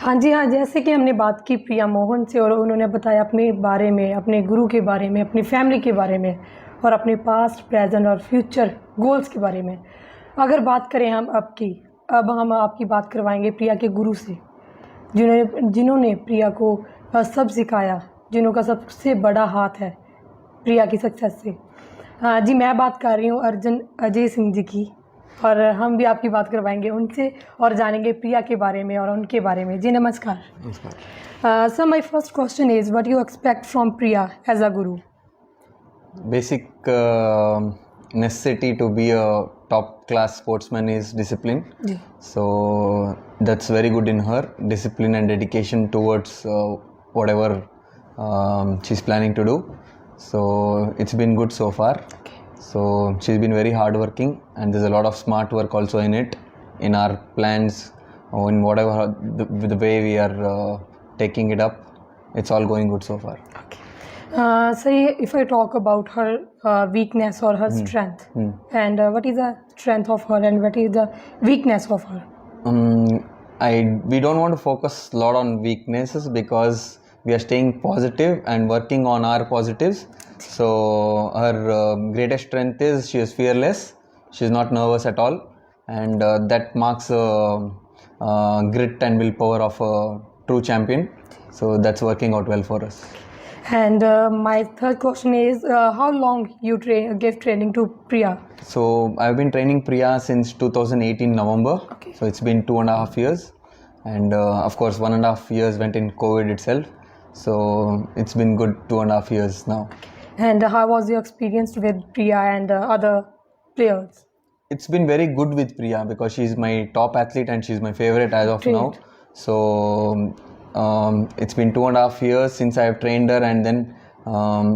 हाँ जी, हाँ, जैसे कि हमने बात की प्रिया मोहन से और उन्होंने बताया अपने बारे में, अपने गुरु के बारे में, अपनी फैमिली के बारे में और अपने पास्ट, प्रेजेंट और फ्यूचर गोल्स के बारे में। अगर बात करें हम अब हम आपकी बात करवाएंगे प्रिया के गुरु से, जिन्होंने प्रिया को सब सिखाया, जिन्हों का सबसे बड़ा हाथ है प्रिया की सक्सेस से। जी, मैं बात कर रही हूँ अर्जुन अजय सिंह जी की, और हम भी आपकी बात करवाएंगे उनसे और जानेंगे प्रिया के बारे में और उनके बारे में। जी नमस्कार। नमस्कार। Sir, my first question is what you expect from Priya as a guru? Basic necessity to be a top class sportsman is discipline. जी, So that's very good in her, discipline and dedication towards whatever she's planning to do. So it's been good so far. okay. So she's been very hardworking, and there's a lot of smart work also in it, in our plans, or in whatever the way we are taking it up. It's all going good so far. Okay. So if I talk about her weakness or her strength, and what is the strength of her and what is the weakness of her? We don't want to focus a lot on weaknesses because we are staying positive and working on our positives. So her greatest strength is she is fearless. She is not nervous at all, and that marks grit and willpower of a true champion. So that's working out well for us. And my third question is how long you give training to Priya? So I've been training Priya since 2018 November. Okay. So it's been 2.5 years, and of course 1.5 years went in COVID itself. So it's been good 2.5 years now. And how was your experience with Priya and other players? It's been very good with Priya because she's my top athlete and she's my favorite as of Great. now. So it's been 2.5 years since I have trained her, and then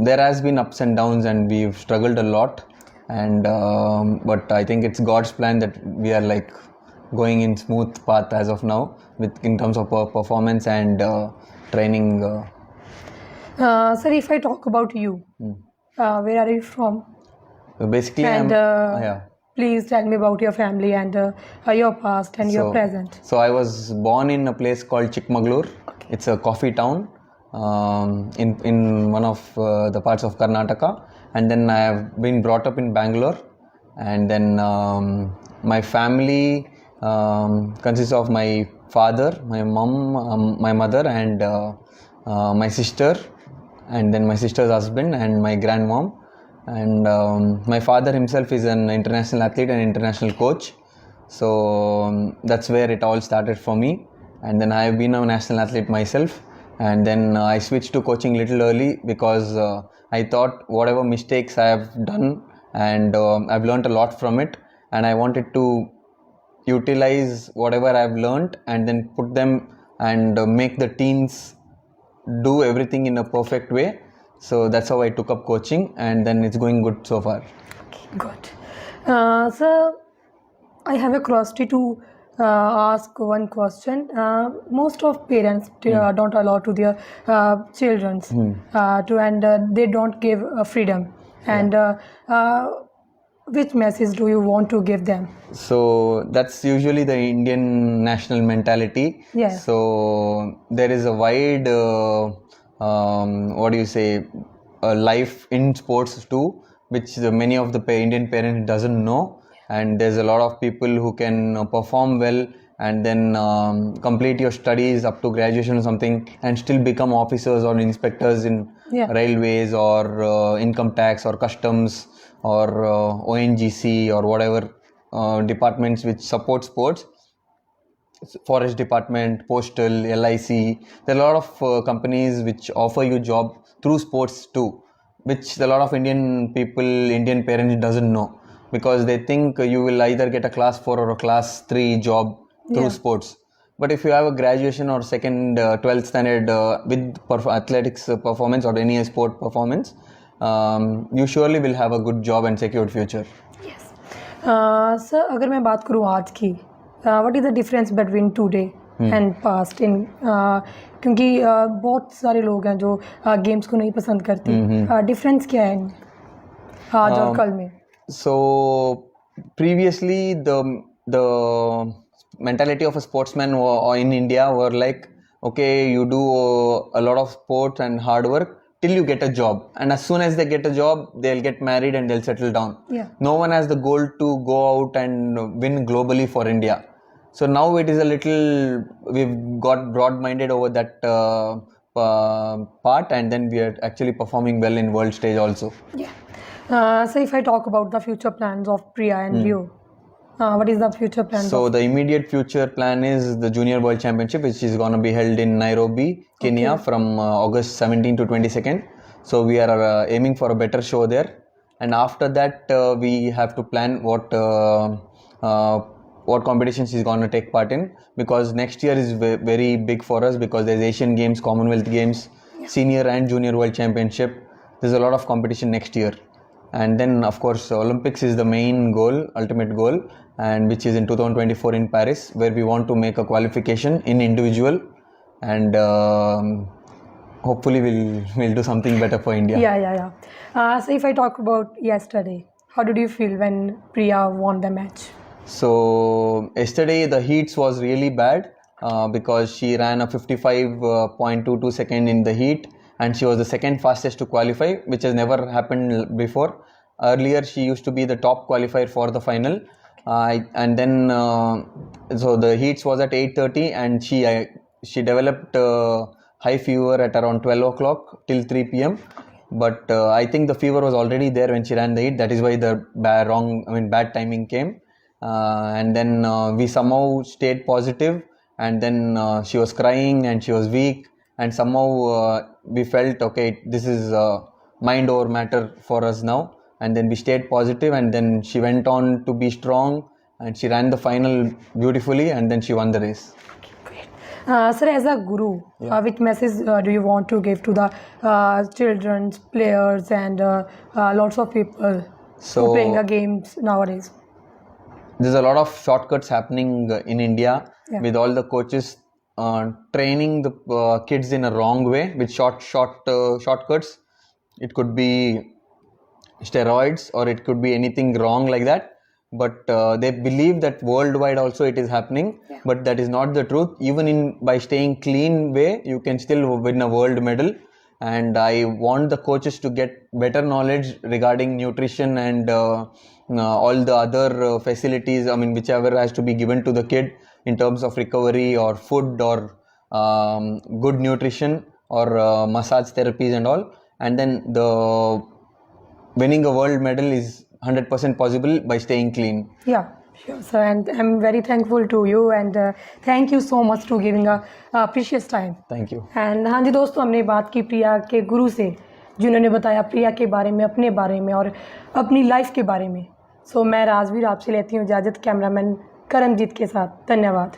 there has been ups and downs and we've struggled a lot, and but I think it's God's plan that we are like going in smooth path as of now with in terms of performance and training. Sir, if I talk about you, where are you from? Basically, And yeah. please tell me about your family and your past and your present. So I was born in a place called Chikmagalur. Okay. It's a coffee town in one of the parts of Karnataka, and then I have been brought up in Bangalore, and then my family consists of my father, my mom, my mother, and my sister, and then my sister's husband and my grandmom. And my father himself is an international athlete and international coach. So that's where it all started for me. And then I have been a national athlete myself. And then I switched to coaching little early because I thought whatever mistakes I have done, and I've learned a lot from it. And I wanted to utilize whatever I've learned and then put them and make the teens do everything in a perfect way. So that's how I took up coaching, and then it's going good so far. Okay, good. Sir, I have a curiosity to ask one question. Most of parents don't allow to their children and they don't give freedom. And which message do you want to give them? So that's usually the Indian national mentality. Yeah. So there is a wide what do you say, life in sports too, which many of the Indian parents doesn't know. And there's a lot of people who can perform well and then complete your studies up to graduation or something and still become officers or inspectors in railways or income tax or customs or ONGC or whatever departments which support sports. Forest department, postal, LIC. There are a lot of companies which offer you job through sports too, which a lot of Indian parents doesn't know, because they think you will either get a class 4 or a class 3 job through sports. But if you have a graduation or second 12th standard with athletics performance or any sport performance, you surely will have a good job and secured future. Yes. Sir, अगर मैं बात करूँ आज की, what is the difference between today and past in क्योंकि बहुत सारे लोग हैं जो गेम्स को नहीं पसंद करते. डिफरेंस क्या है आज और कल में? So previously the mentality of a sportsman in India were like okay, you do a lot of sports and hard work till you get a job, and as soon as they get a job, they'll get married and they'll settle down. Yeah. No one has the goal to go out and win globally for India. So now it is a little, we've got broad-minded over that part, and then we are actually performing well in world stage also. Yeah. So if I talk about the future plans of Priya and you, what is the future plans? So the immediate future plan is the Junior World Championship, which is going to be held in Nairobi, Kenya, from August 17 to 22nd. So we are aiming for a better show there. And after that, we have to plan what competitions he's going to take part in, because next year is very big for us, because there's Asian Games, Commonwealth Games, Senior and Junior World Championship. There's a lot of competition next year. And then of course Olympics is the main goal, ultimate goal, and which is in 2024 in Paris, where we want to make a qualification in individual, and hopefully we'll do something better for India. Yeah. So if I talk about yesterday, how did you feel when Priya won the match? So yesterday the heats was really bad, because she ran a 55.22 second in the heat, and she was the second fastest to qualify, which has never happened before. Earlier she used to be the top qualifier for the final, and then so the heats was at 8:30, and she developed high fever at around 12 o'clock till 3 p.m. But I think the fever was already there when she ran the heat. That is why the bad timing came. And then we somehow stayed positive, and then she was crying and she was weak, and somehow we felt, okay, this is mind over matter for us now, and then we stayed positive, and then she went on to be strong, and she ran the final beautifully, and then she won the race. Sir, as a guru, which message do you want to give to the children, players, and lots of people who are playing the games nowadays? There's a lot of shortcuts happening in India, with all the coaches training the kids in a wrong way with shortcuts. It could be steroids, or it could be anything wrong like that, but they believe that worldwide also it is happening, but that is not the truth. Even by staying clean way, you can still win a world medal. And I want the coaches to get better knowledge regarding nutrition and all the other facilities, whichever has to be given to the kid in terms of recovery or food or good nutrition or massage therapies and all. And then the winning a world medal is 100% possible by staying clean. Yeah, sure, sir. And I'm very thankful to you, and thank you so much to giving a precious time. Thank you. And हाँ जी दोस्तों, हमने बात की प्रिया के गुरु से, जिन्होंने बताया प्रिया के बारे में, अपने बारे में और अपनी लाइफ के बारे में. सो मैं राजवीर आपसे लेती हूँ इजाज़त, कैमरामैन करणजीत के साथ. धन्यवाद.